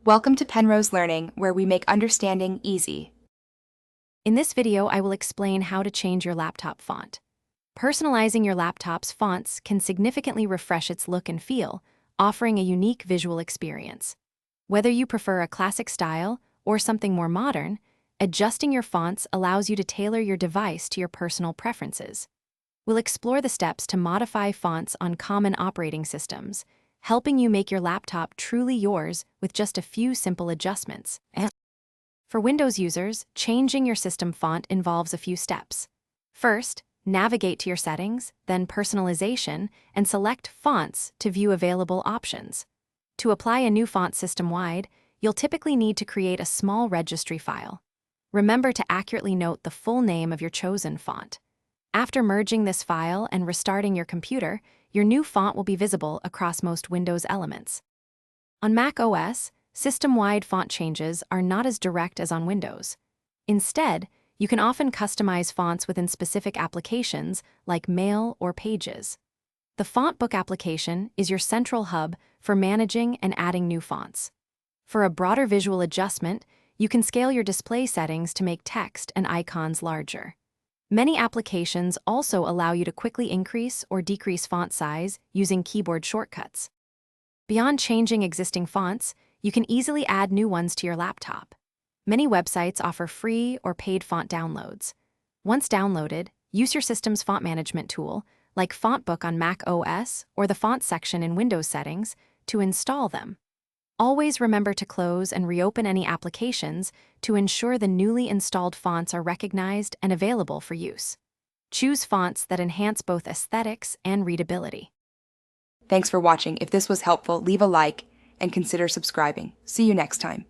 Welcome to Penrose Learning, where we make understanding easy. In this video, I will explain how to change your laptop font. Personalizing your laptop's fonts can significantly refresh its look and feel, offering a unique visual experience. Whether you prefer a classic style or something more modern, adjusting your fonts allows you to tailor your device to your personal preferences. We'll explore the steps to modify fonts on common operating systems, helping you make your laptop truly yours with just a few simple adjustments. For Windows users, changing your system font involves a few steps. First, navigate to your settings, then personalization, and select fonts to view available options. To apply a new font system-wide, you'll typically need to create a small registry file. Remember to accurately note the full name of your chosen font. After merging this file and restarting your computer, your new font will be visible across most Windows elements. On macOS, system-wide font changes are not as direct as on Windows. Instead, you can often customize fonts within specific applications like Mail or Pages. The Font Book application is your central hub for managing and adding new fonts. For a broader visual adjustment, you can scale your display settings to make text and icons larger. Many applications also allow you to quickly increase or decrease font size using keyboard shortcuts. Beyond changing existing fonts, you can easily add new ones to your laptop. Many websites offer free or paid font downloads. Once downloaded, use your system's font management tool, like Font Book on macOS or the Font section in Windows settings, to install them. Always remember to close and reopen any applications to ensure the newly installed fonts are recognized and available for use. Choose fonts that enhance both aesthetics and readability. Thanks for watching. If this was helpful, leave a like and consider subscribing. See you next time.